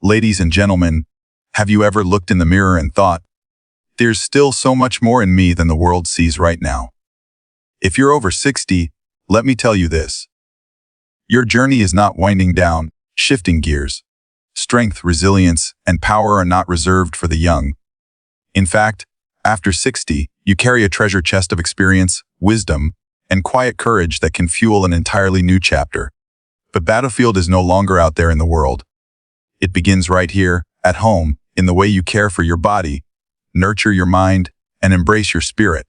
Ladies and gentlemen, have you ever looked in the mirror and thought, there's still so much more in me than the world sees right now? If you're over 60, let me tell you this. Your journey is not winding down, shifting gears. Strength, resilience, and power are not reserved for the young. In fact, after 60, you carry a treasure chest of experience, wisdom, and quiet courage that can fuel an entirely new chapter. The battlefield is no longer out there in the world. It begins right here, at home, in the way you care for your body, nurture your mind, and embrace your spirit.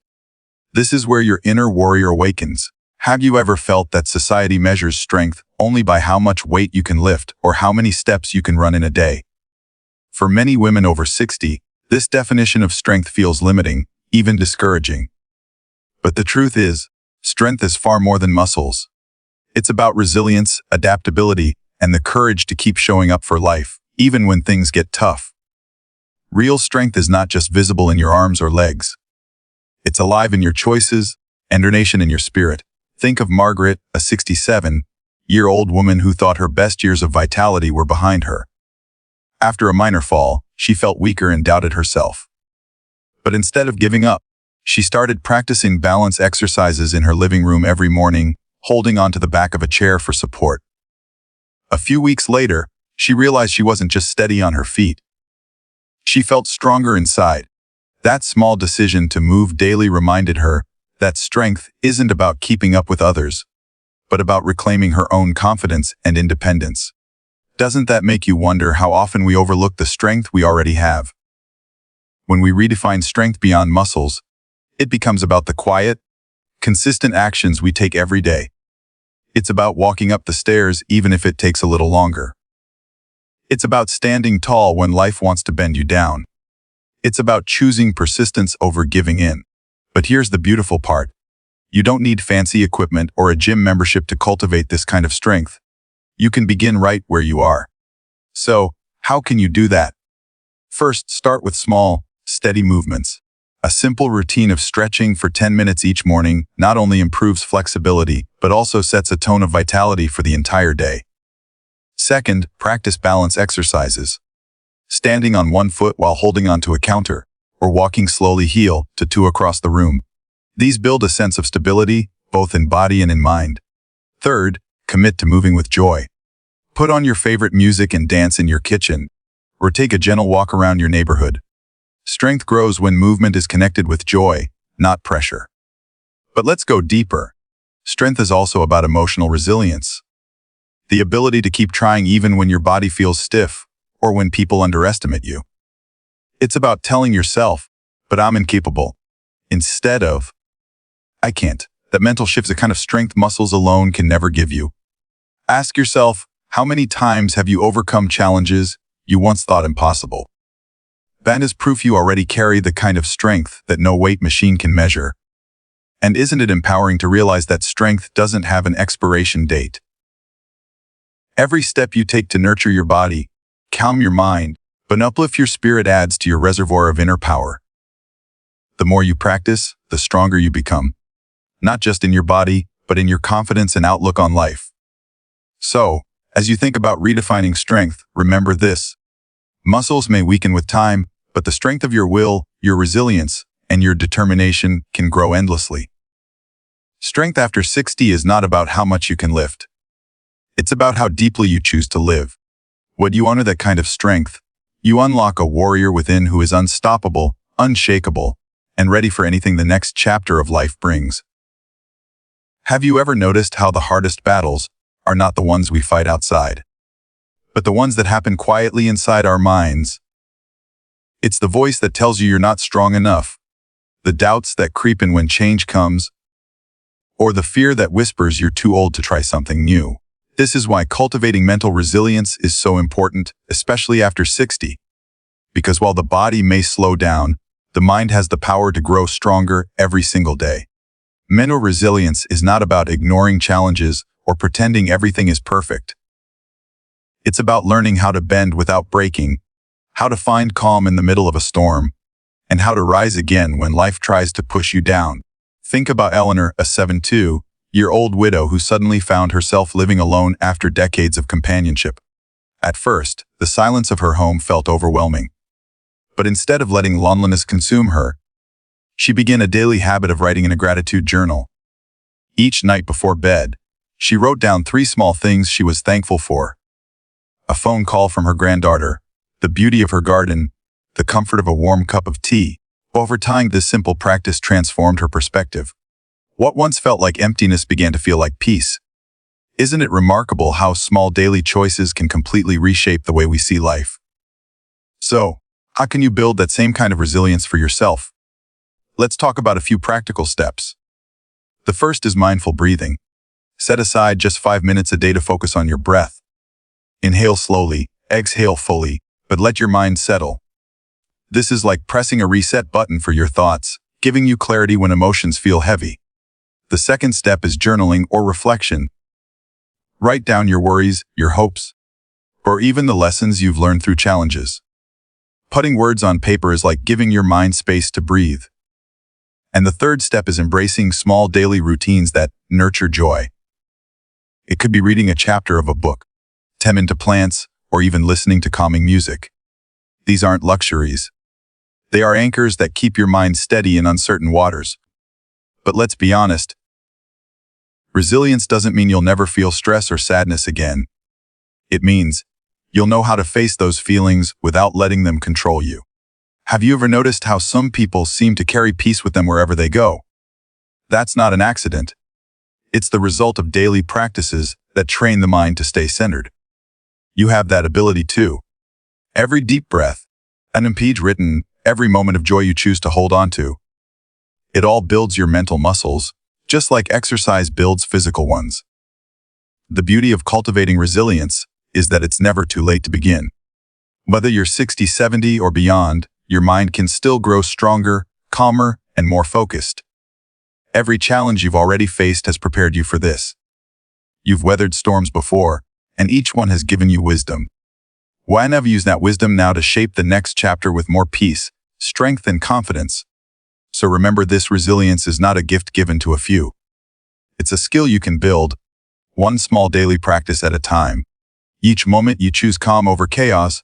This is where your inner warrior awakens. Have you ever felt that society measures strength only by how much weight you can lift or how many steps you can run in a day? For many women over 60, this definition of strength feels limiting, even discouraging. But the truth is, strength is far more than muscles. It's about resilience, adaptability, and the courage to keep showing up for life, even when things get tough. Real strength is not just visible in your arms or legs. It's alive in your choices, determination in your spirit. Think of Margaret, a 67-year-old woman who thought her best years of vitality were behind her. After a minor fall, she felt weaker and doubted herself. But instead of giving up, she started practicing balance exercises in her living room every morning, holding onto the back of a chair for support. A few weeks later, she realized she wasn't just steady on her feet. She felt stronger inside. That small decision to move daily reminded her that strength isn't about keeping up with others, but about reclaiming her own confidence and independence. Doesn't that make you wonder how often we overlook the strength we already have? When we redefine strength beyond muscles, it becomes about the quiet, consistent actions we take every day. It's about walking up the stairs even if it takes a little longer. It's about standing tall when life wants to bend you down. It's about choosing persistence over giving in. But here's the beautiful part. You don't need fancy equipment or a gym membership to cultivate this kind of strength. You can begin right where you are. So, how can you do that? First, start with small, steady movements. A simple routine of stretching for 10 minutes each morning not only improves flexibility, but also sets a tone of vitality for the entire day. Second, practice balance exercises. Standing on one foot while holding onto a counter, or walking slowly heel to two across the room. These build a sense of stability, both in body and in mind. Third, commit to moving with joy. Put on your favorite music and dance in your kitchen, or take a gentle walk around your neighborhood. Strength grows when movement is connected with joy, not pressure. But let's go deeper. Strength is also about emotional resilience. The ability to keep trying even when your body feels stiff, or when people underestimate you. It's about telling yourself, but I'm incapable, instead of, I can't. That mental shift is a kind of strength muscles alone can never give you. Ask yourself, how many times have you overcome challenges you once thought impossible? That is proof you already carry the kind of strength that no weight machine can measure. And isn't it empowering to realize that strength doesn't have an expiration date? Every step you take to nurture your body, calm your mind, but uplift your spirit adds to your reservoir of inner power. The more you practice, the stronger you become. Not just in your body, but in your confidence and outlook on life. So, as you think about redefining strength, remember this. Muscles may weaken with time, but the strength of your will, your resilience, and your determination can grow endlessly. Strength after 60 is not about how much you can lift. It's about how deeply you choose to live. When you honor that kind of strength, you unlock a warrior within who is unstoppable, unshakable, and ready for anything the next chapter of life brings. Have you ever noticed how the hardest battles are not the ones we fight outside, but the ones that happen quietly inside our minds? It's the voice that tells you you're not strong enough, the doubts that creep in when change comes, or the fear that whispers you're too old to try something new. This is why cultivating mental resilience is so important, especially after 60. Because while the body may slow down, the mind has the power to grow stronger every single day. Mental resilience is not about ignoring challenges or pretending everything is perfect. It's about learning how to bend without breaking, how to find calm in the middle of a storm, and how to rise again when life tries to push you down. Think about Eleanor, a 72-year-old widow who suddenly found herself living alone after decades of companionship. At first, The silence of her home felt overwhelming. But instead of letting loneliness consume her, she began a daily habit of writing in a gratitude journal. Each night before bed, she wrote down 3 small things she was thankful for. A phone call from her granddaughter, the beauty of her garden, the comfort of a warm cup of tea. Over time, this simple practice transformed her perspective. What once felt like emptiness began to feel like peace. Isn't it remarkable how small daily choices can completely reshape the way we see life? So, how can you build that same kind of resilience for yourself? Let's talk about a few practical steps. The first is mindful breathing. Set aside just 5 minutes a day to focus on your breath. Inhale slowly, exhale fully, but let your mind settle. This is like pressing a reset button for your thoughts, giving you clarity when emotions feel heavy. The second step is journaling or reflection. Write down your worries, your hopes, or even the lessons you've learned through challenges. Putting words on paper is like giving your mind space to breathe. And the third step is embracing small daily routines that nurture joy. It could be reading a chapter of a book, tending to plants, or even listening to calming music. These aren't luxuries. They are anchors that keep your mind steady in uncertain waters. But let's be honest, resilience doesn't mean you'll never feel stress or sadness again. It means you'll know how to face those feelings without letting them control you. Have you ever noticed how some people seem to carry peace with them wherever they go? That's not an accident. It's the result of daily practices that train the mind to stay centered. You have that ability too. Every deep breath, an impede written, every moment of joy you choose to hold on to. It all builds your mental muscles, just like exercise builds physical ones. The beauty of cultivating resilience is that it's never too late to begin. Whether you're 60, 70, or beyond, your mind can still grow stronger, calmer, and more focused. Every challenge you've already faced has prepared you for this. You've weathered storms before, and each one has given you wisdom. Why not use that wisdom now to shape the next chapter with more peace, strength, and confidence? So remember, this resilience is not a gift given to a few. It's a skill you can build, one small daily practice at a time. Each moment you choose calm over chaos,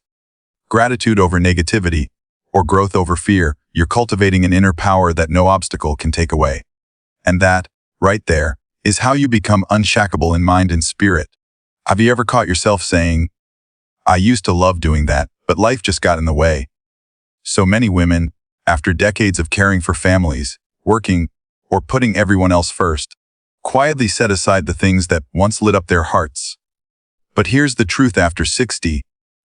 gratitude over negativity, or growth over fear, you're cultivating an inner power that no obstacle can take away. And that, right there, is how you become unshakable in mind and spirit. Have you ever caught yourself saying, "I used to love doing that, but life just got in the way"? So many women, after decades of caring for families, working, or putting everyone else first, quietly set aside the things that once lit up their hearts. But here's the truth: after 60,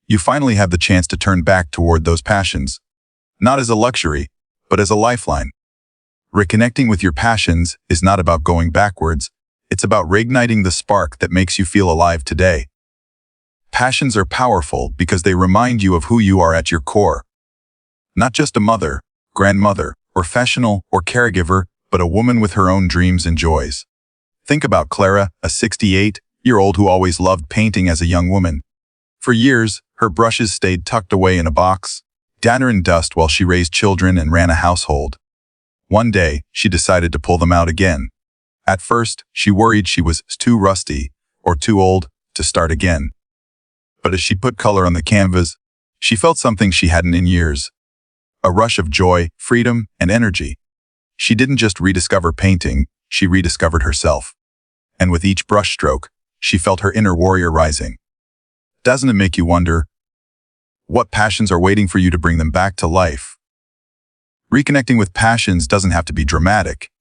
you finally have the chance to turn back toward those passions. Not as a luxury, but as a lifeline. Reconnecting with your passions is not about going backwards, it's about reigniting the spark that makes you feel alive today. Passions are powerful because they remind you of who you are at your core. Not just a mother, grandmother, professional, or caregiver, but a woman with her own dreams and joys. Think about Clara, a 68-year-old who always loved painting as a young woman. For years, her brushes stayed tucked away in a box, gathering dust while she raised children and ran a household. One day, she decided to pull them out again. At first, she worried she was too rusty or too old to start again. But as she put color on the canvas, she felt something she hadn't in years. A rush of joy, freedom, and energy. She didn't just rediscover painting, she rediscovered herself. And with each brushstroke, she felt her inner warrior rising. Doesn't it make you wonder, what passions are waiting for you to bring them back to life? Reconnecting with passions doesn't have to be dramatic.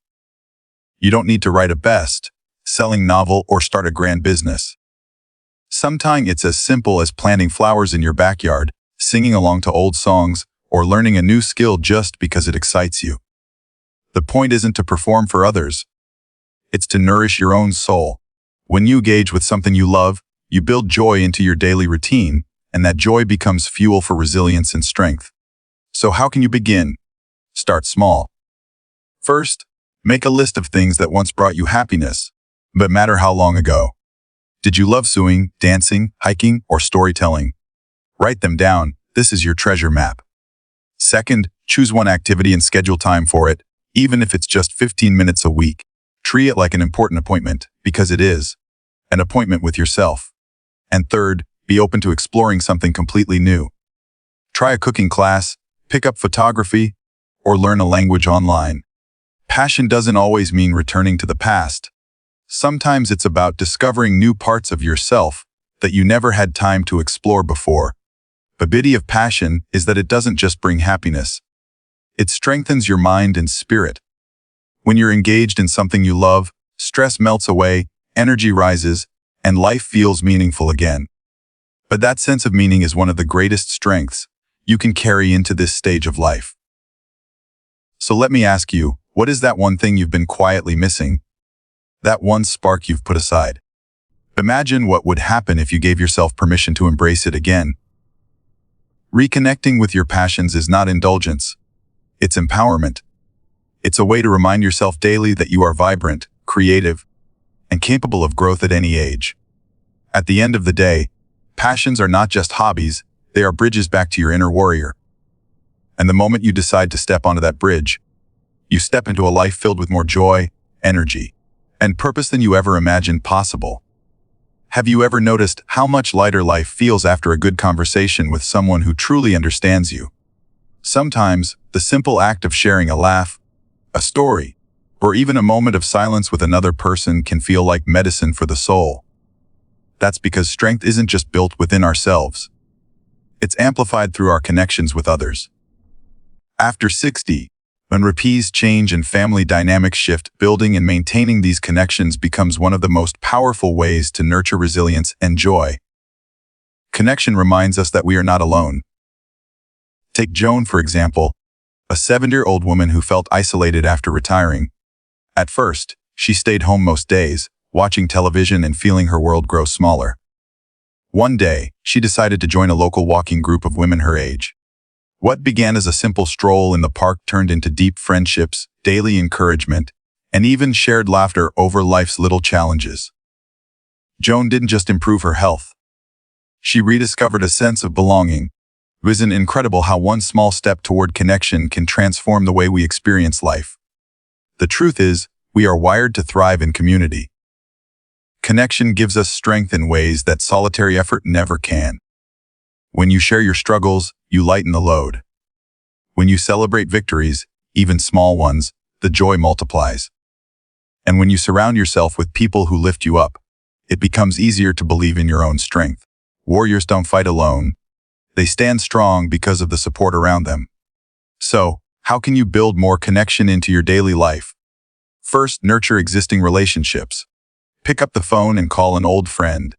You don't need to write a best-selling novel or start a grand business. Sometimes it's as simple as planting flowers in your backyard, singing along to old songs, or learning a new skill just because it excites you. The point isn't to perform for others. It's to nourish your own soul. When you engage with something you love, you build joy into your daily routine, and that joy becomes fuel for resilience and strength. So how can you begin? Start small. First, make a list of things that once brought you happiness, but matter how long ago. Did you love sewing, dancing, hiking, or storytelling? Write them down. This is your treasure map. Second, choose one activity and schedule time for it, even if it's just 15 minutes a week. Treat it like an important appointment, because it is. An appointment with yourself. And third, Be open to exploring something completely new. Try a cooking class, pick up photography, or learn a language online. Passion doesn't always mean returning to the past. Sometimes it's about discovering new parts of yourself that you never had time to explore before. The beauty of passion is that it doesn't just bring happiness. It strengthens your mind and spirit. When you're engaged in something you love, stress melts away, energy rises, and life feels meaningful again. But that sense of meaning is one of the greatest strengths you can carry into this stage of life. So let me ask you, what is that one thing you've been quietly missing? That one spark you've put aside? Imagine what would happen if you gave yourself permission to embrace it again. Reconnecting with your passions is not indulgence. It's empowerment. It's a way to remind yourself daily that you are vibrant, creative, and capable of growth at any age. At the end of the day, passions are not just hobbies, they are bridges back to your inner warrior. And the moment you decide to step onto that bridge, you step into a life filled with more joy, energy, and purpose than you ever imagined possible. Have you ever noticed how much lighter life feels after a good conversation with someone who truly understands you? Sometimes, the simple act of sharing a laugh, a story, or even a moment of silence with another person can feel like medicine for the soul. That's because strength isn't just built within ourselves. It's amplified through our connections with others. After 60, when routines change and family dynamics shift, building and maintaining these connections becomes one of the most powerful ways to nurture resilience and joy. Connection reminds us that we are not alone. Take Joan, for example, a 70-year-old woman who felt isolated after retiring. At first, she stayed home most days, watching television and feeling her world grow smaller. One day, she decided to join a local walking group of women her age. What began as a simple stroll in the park turned into deep friendships, daily encouragement, and even shared laughter over life's little challenges. Joan didn't just improve her health. She rediscovered a sense of belonging. It was incredible how one small step toward connection can transform the way we experience life. The truth is, we are wired to thrive in community. Connection gives us strength in ways that solitary effort never can. When you share your struggles, you lighten the load. When you celebrate victories, even small ones, the joy multiplies. And when you surround yourself with people who lift you up, it becomes easier to believe in your own strength. Warriors don't fight alone. They stand strong because of the support around them. So, how can you build more connection into your daily life? First, nurture existing relationships. Pick up the phone and call an old friend.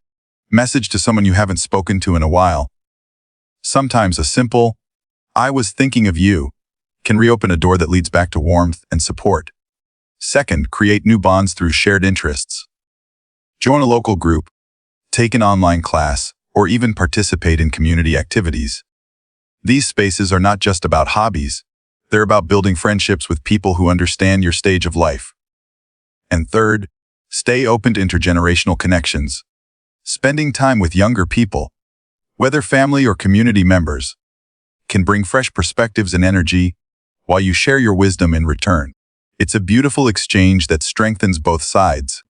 Message to someone you haven't spoken to in a while. Sometimes a simple, "I was thinking of you," can reopen a door that leads back to warmth and support. Second, create new bonds through shared interests. Join a local group, take an online class, or even participate in community activities. These spaces are not just about hobbies, they're about building friendships with people who understand your stage of life. And third, stay open to intergenerational connections. Spending time with younger people, whether family or community members, can bring fresh perspectives and energy while you share your wisdom in return. It's a beautiful exchange that strengthens both sides.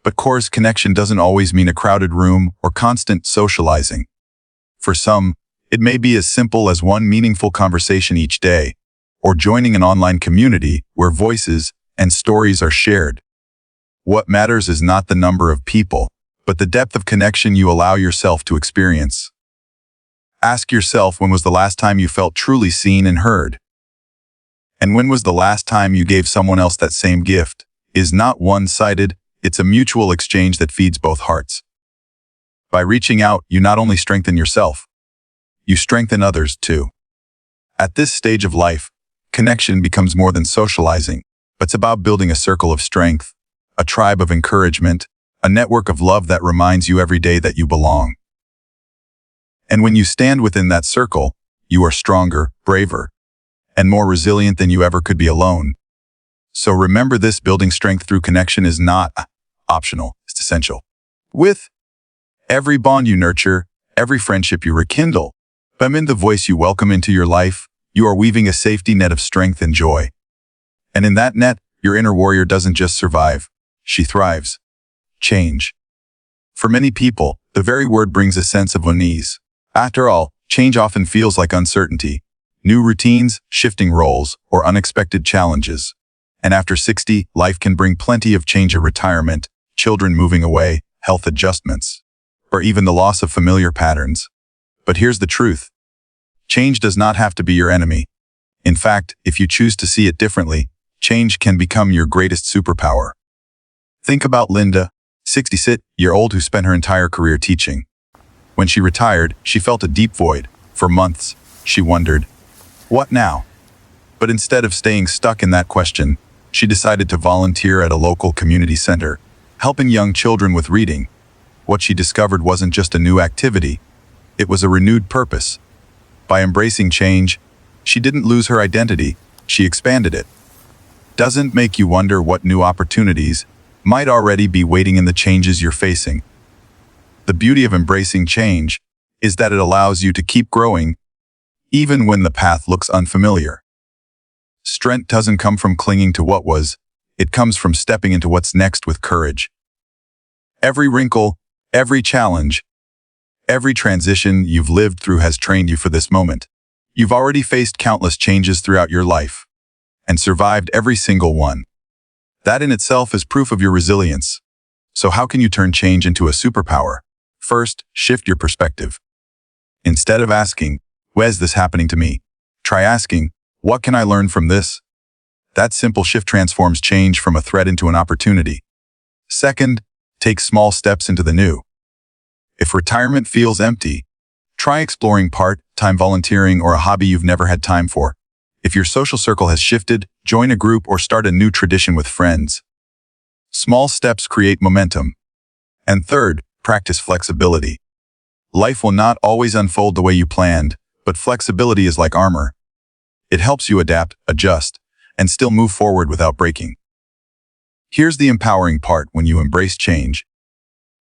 But course connection doesn't always mean a crowded room or constant socializing. For some, it may be as simple as one meaningful conversation each day, or joining an online community where voices and stories are shared. What matters is not the number of people, but the depth of connection you allow yourself to experience. Ask yourself, when was the last time you felt truly seen and heard? And when was the last time you gave someone else that same gift? Is not one-sided, it's a mutual exchange that feeds both hearts. By reaching out, you not only strengthen yourself, you strengthen others too. At this stage of life, connection becomes more than socializing. It's about building a circle of strength, a tribe of encouragement, a network of love that reminds you every day that you belong. And when you stand within that circle, you are stronger, braver, and more resilient than you ever could be alone. So remember this: building strength through connection is not optional, it's essential. With every bond you nurture, every friendship you rekindle, by the voice you welcome into your life, you are weaving a safety net of strength and joy. And in that net, your inner warrior doesn't just survive, she thrives. Change. For many people, the very word brings a sense of unease. After all, change often feels like uncertainty, new routines, shifting roles, or unexpected challenges. And after 60, life can bring plenty of change: a retirement, children moving away, health adjustments, or even the loss of familiar patterns. But here's the truth. Change does not have to be your enemy. In fact, if you choose to see it differently, change can become your greatest superpower. Think about Linda, 66-year-old who spent her entire career teaching. When she retired, she felt a deep void. For months, she wondered, what now? But instead of staying stuck in that question, she decided to volunteer at a local community center, helping young children with reading. What she discovered wasn't just a new activity, it was a renewed purpose. By embracing change, she didn't lose her identity, she expanded it. Doesn't make you wonder what new opportunities might already be waiting in the changes you're facing? The beauty of embracing change is that it allows you to keep growing, even when the path looks unfamiliar. Strength doesn't come from clinging to what was, it comes from stepping into what's next with courage. Every wrinkle, every challenge, every transition you've lived through has trained you for this moment. You've already faced countless changes throughout your life and survived every single one. That in itself is proof of your resilience. So how can you turn change into a superpower? First, shift your perspective. Instead of asking, why is this happening to me? Try asking, what can I learn from this? That simple shift transforms change from a threat into an opportunity. Second, take small steps into the new. If retirement feels empty, try exploring part-time volunteering or a hobby you've never had time for. If your social circle has shifted, join a group or start a new tradition with friends. Small steps create momentum. And third, practice flexibility. Life will not always unfold the way you planned, but flexibility is like armor. It helps you adapt, adjust, and still move forward without breaking. Here's the empowering part: when you embrace change,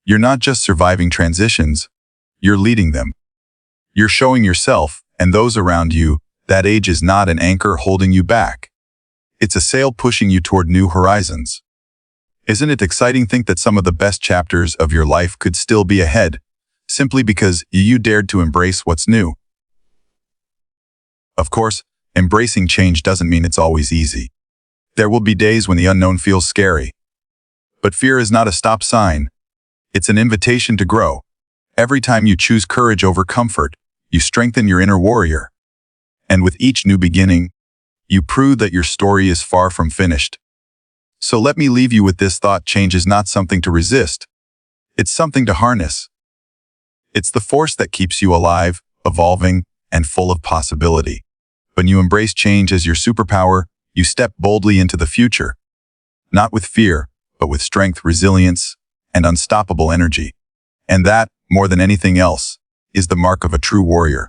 you're not just surviving transitions, you're leading them. You're showing yourself and those around you that age is not an anchor holding you back. It's a sail pushing you toward new horizons. Isn't it exciting to think that some of the best chapters of your life could still be ahead, simply because you dared to embrace what's new? Of course, embracing change doesn't mean it's always easy. There will be days when the unknown feels scary. But fear is not a stop sign. It's an invitation to grow. Every time you choose courage over comfort, you strengthen your inner warrior. And with each new beginning, you prove that your story is far from finished. So let me leave you with this thought: change is not something to resist. It's something to harness. It's the force that keeps you alive, evolving, and full of possibility. When you embrace change as your superpower, you step boldly into the future. Not with fear, but with strength, resilience, and unstoppable energy. And that, more than anything else, is the mark of a true warrior.